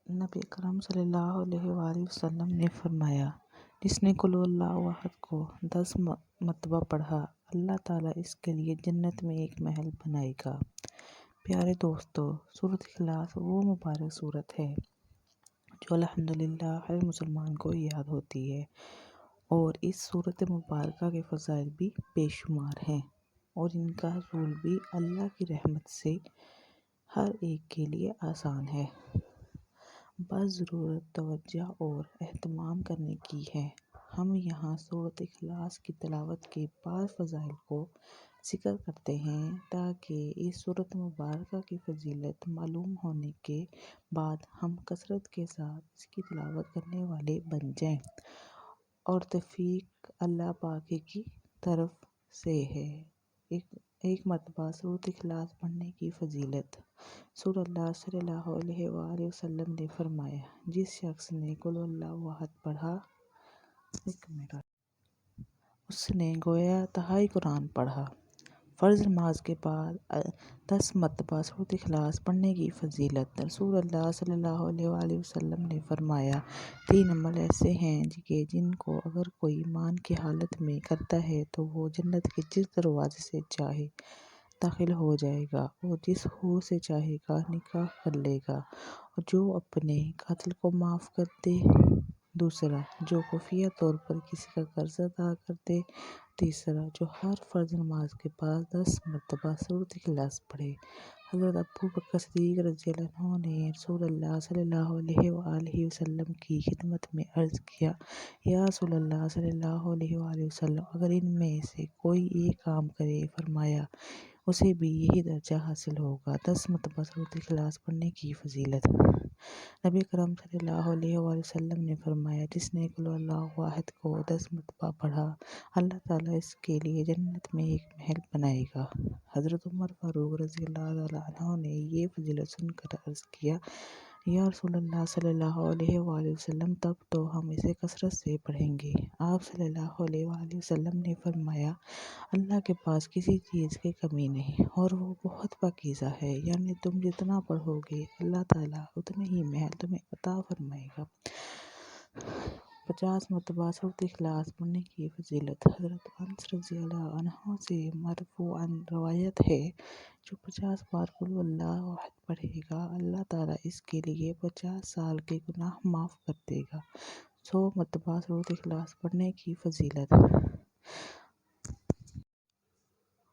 نبی اکرم صلی اللہ علیہ وآلہ وسلم نے فرمایا، جس نے قل اللہ احد کو 10 مرتبہ پڑھا، اللہ تعالیٰ اس کے لیے جنت میں ایک محل بنائے گا۔ پیارے دوستو، سورۃ اخلاص وہ مبارک سورت ہے جو الحمدللہ ہر مسلمان کو یاد ہوتی ہے، اور اس سورت مبارکہ کے فضائل بھی بے شمار ہیں، اور ان کا حصول بھی اللہ کی رحمت سے ہر ایک کے لیے آسان ہے، بس ضرورت توجہ اور اہتمام کرنے کی ہے۔ ہم یہاں سورۃ اخلاص کی تلاوت کے بعض فضائل کو ذکر کرتے ہیں تاکہ اس سورت مبارکہ کی فضیلت معلوم ہونے کے بعد ہم کثرت کے ساتھ اس کی تلاوت کرنے والے بن جائیں، اور توفیق اللہ پاک کی طرف سے ہے۔ ایک مرتبہ سورۃ اخلاص پڑھنے کی فضیلت۔ رسول اللہ صلی اللہ علیہ وآلہ وسلم نے فرمایا، جس شخص نے قل اللہ احد پڑھا، اس نے گویا تہائی قرآن پڑھا۔ فرض نماز کے بعد 10 مرتبہ سورۃ اخلاص پڑھنے کی فضیلت۔ رسول اللہ صلی اللہ علیہ وآلہ وسلم نے فرمایا، 3 عمل ایسے ہیں کہ جن کو اگر کوئی ایمان کی حالت میں کرتا ہے تو وہ جنت کے جس دروازے سے چاہے داخل ہو جائے گا اور جس حور سے چاہے گا نکاح کر لے گا، اور جو اپنے قاتل کو معاف کر دے۔ دوسرا، جو خفیہ طور پر کسی کا قرض ادا کر دے۔ تیسرا، جو ہر فرض نماز کے بعد 10 مرتبہ سورۃ اخلاص پڑھے۔ حضرت ابوبکر صدیق رضی اللہ عنہ نے رسول اللہ صلی اللہ علیہ وآلہ وسلم کی خدمت میں عرض کیا، یا رسول اللہ صلی اللہ علیہ وآلہ وسلم، اگر ان میں سے کوئی ایک کام کرے، فرمایا اسے بھی یہی درجہ حاصل ہوگا۔ 10 مرتبہ سورۃ اخلاص پڑھنے کی فضیلت۔ نبی اکرم صلی اللہ علیہ وآلہ وسلم نے فرمایا، جس نے قل اللہ احد کو 10 مرتبہ پڑھا، اللہ تعالیٰ اس کے لیے جنت میں ایک محل بنائے گا۔ حضرت عمر فاروق رضی اللہ عنہ نے یہ فضیلت سن کر عرض کیا، یا رسول اللہ صلی اللہ علیہ وآلہ وسلم، تب تو ہم اسے کثرت سے پڑھیں گے۔ آپ صلی اللہ علیہ وآلہ وسلم نے فرمایا، اللہ کے پاس کسی چیز کی کمی نہیں، اور وہ بہت پاکیزہ ہے، یعنی تم جتنا پڑھو گے اللہ تعالیٰ اتنے ہی محل تمہیں عطا فرمائے گا۔ 50 مرتبہ سورۃ اخلاص پڑھنے کی فضیلت۔ حضرت انس رضی اللہ عنہ سے مرفوعاً روایت ہے، جو 50 بار قل اللہ احد پڑھے گا، اللہ تعالیٰ اس کے لیے 50 سال کے گناہ معاف کر دے گا۔ 100 مرتبہ سورۃ اخلاص پڑھنے کی فضیلت۔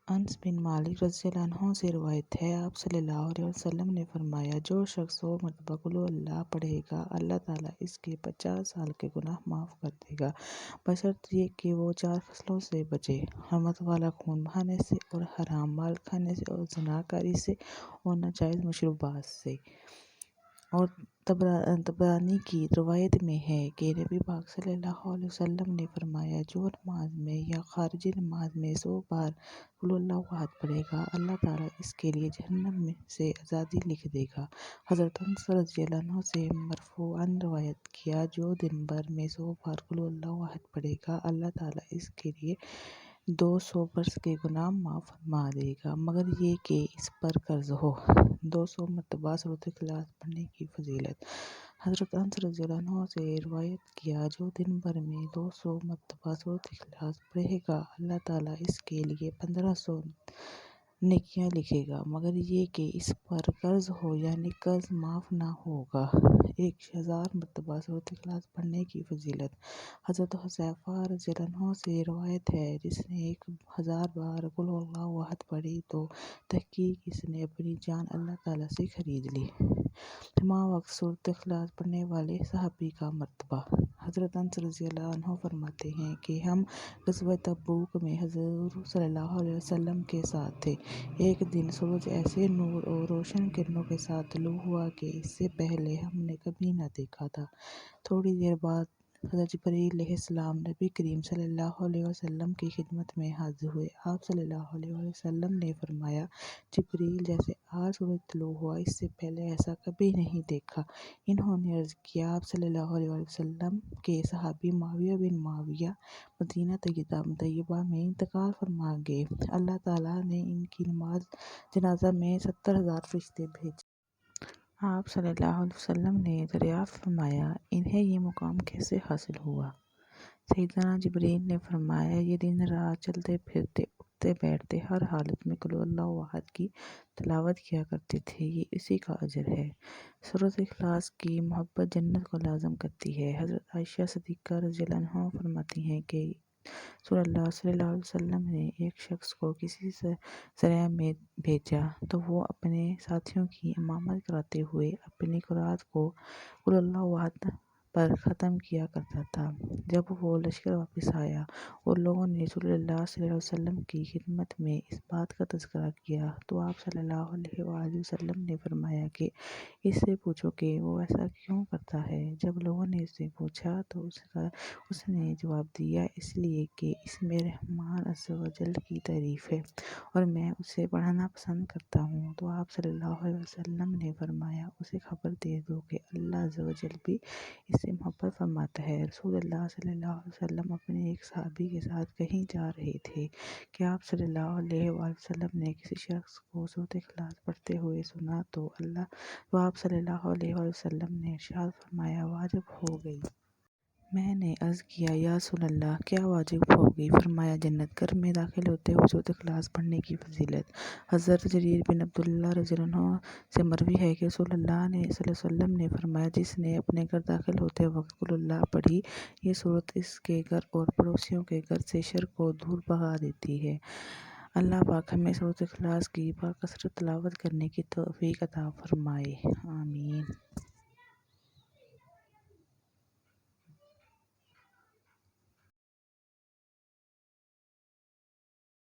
انس بن مالک رضی اللہ عنہ سے روایت ہے، آپ صلی اللہ علیہ وسلم نے فرمایا، جو شخص 100 مرتبہ قل اللہ پڑھے گا، اللہ تعالیٰ اس کے 50 سال کے گناہ معاف کر دے گا، بشرط یہ کہ وہ 4 خصلتوں سے بچے: حرمت والا خون بہانے سے، اور حرام مال کھانے سے، اور زناکاری سے، اور ناجائز مشروبات سے۔ اور طبرانی کی روایت میں ہے کہ نبی پاک صلی اللہ علیہ وسلم نے فرمایا، جو نماز میں یا خارج نماز میں 100 بار قل اللہ احد پڑھے گا، اللہ تعالیٰ اس کے لیے جہنم سے آزادی لکھ دے گا۔ حضرت انس رضی اللہ عنہ سے مرفوعاً روایت کیا، جو دن بھر میں 100 بار قل اللہ احد پڑھے گا، اللہ تعالیٰ اس کے لیے 200 برس کے گناہ معاف فرما دے گا، مگر یہ کہ اس پر قرض ہو۔ 200 مرتبہ سورۃ اخلاص پڑھنے کی فضیلت۔ حضرت انس رضی اللہ عنہ سے روایت کیا، جو دن بھر میں 200 مرتبہ سورۃ اخلاص پڑھے گا، اللہ تعالیٰ اس کے لیے 1500 نیکیاں لکھے گا، مگر یہ کہ اس پر قرض ہو، یعنی قرض معاف نہ ہوگا۔ 1000 مرتبہ سورۃ اخلاص پڑھنے کی فضیلت۔ حضرت حذیفہ رضی اللہ عنہ سے روایت ہے، جس نے 1000 بار قل اللہ احد پڑھی تو تحقیق اس نے اپنی جان اللہ تعالیٰ سے خرید لی۔ تمام وقت سورۃ اخلاص پڑھنے والے صحابی کا مرتبہ۔ حضرت انس رضی اللہ عنہ فرماتے ہیں کہ ہم غزوہ تبوک میں حضور صلی اللہ علیہ وسلم کے ساتھ تھے۔ ایک دن سورج ایسے نور اور روشن کرنوں کے ساتھ طلوع ہوا کہ اس سے پہلے ہم نے کبھی نہ دیکھا تھا۔ تھوڑی دیر بعد حضرت جبرائیل علیہ السلام نبی کریم صلی اللہ علیہ وسلم کی خدمت میں حاضر ہوئے۔ آپ صلی اللہ علیہ وسلم نے فرمایا، جبرائیل، جیسے آج سورج طلوع ہوا، اس سے پہلے ایسا کبھی نہیں دیکھا۔ انہوں نے عرض کیا، آپ صلی اللہ علیہ وسلم کے صحابی معاویہ بن معاویہ مدینہ طیبہ میں انتقال فرما گئے، اللہ تعالیٰ نے ان کی نماز جنازہ میں 70,000 فرشتے بھیجے۔ آپ صلی اللہ علیہ وسلم نے دریافت فرمایا، انہیں یہ مقام کیسے حاصل ہوا؟ سیدنا جبرائیل نے فرمایا، یہ دن رات چلتے پھرتے اٹھتے بیٹھتے ہر حالت میں قل اللہ احد کی تلاوت کیا کرتے تھے، یہ اسی کا اجر ہے۔ سورۃ اخلاص کی محبت جنت کو لازم کرتی ہے۔ حضرت عائشہ صدیقہ رضی اللہ عنہا فرماتی ہیں کہ رسول اللہ صلی اللہ علیہ وسلم نے ایک شخص کو کسی سریا میں بھیجا تو وہ اپنے ساتھیوں کی امامت کراتے ہوئے اپنی قرات کو قل اللہ احد پر ختم کیا کرتا تھا۔ جب وہ لشکر واپس آیا اور لوگوں نے رسول اللہ صلی اللہ علیہ وسلم کی خدمت میں اس بات کا تذکرہ کیا تو آپ صلی اللہ علیہ وآلہ وسلم نے فرمایا کہ اس سے پوچھو کہ وہ ایسا کیوں کرتا ہے۔ جب لوگوں نے اس سے پوچھا تو اس نے جواب دیا، اس لیے کہ اس میں رحمان عز و جل کی تعریف ہے اور میں اسے پڑھنا پسند کرتا ہوں۔ تو آپ صلی اللہ علیہ وسلم نے فرمایا، اسے خبر دے دو کہ اللہ عز و جل بھی اس سے محبت فرماتا ہے۔ رسول اللہ صلی اللہ علیہ وسلم اپنے ایک صحابی کے ساتھ کہیں جا رہے تھے کہ آپ صلی اللہ علیہ وآلہ وسلم نے کسی شخص کو سورۃ اخلاص پڑھتے ہوئے سنا تو آپ صلی اللہ علیہ وآلہ وسلم نے ارشاد فرمایا، واجب ہو گئی۔ میں نے عرض کیا، یا رسول اللہ کیا واجب ہوگی؟ فرمایا، جنت۔ گھر میں داخل ہوتے ہوئے سورۃ اخلاص پڑھنے کی فضیلت۔ حضرت جریر بن عبداللہ رضی اللہ عنہ سے مروی ہے کہ رسول اللہ صلی اللہ علیہ وسلم نے فرمایا، جس نے اپنے گھر داخل ہوتے وقت قل اللہ پڑھی، یہ سورت اس کے گھر اور پڑوسیوں کے گھر سے شر کو دور بھگا دیتی ہے۔ اللہ پاک ہمیں سورۃ اخلاص کی بکثرت تلاوت کرنے کی توفیق عطا فرمائے، آمین۔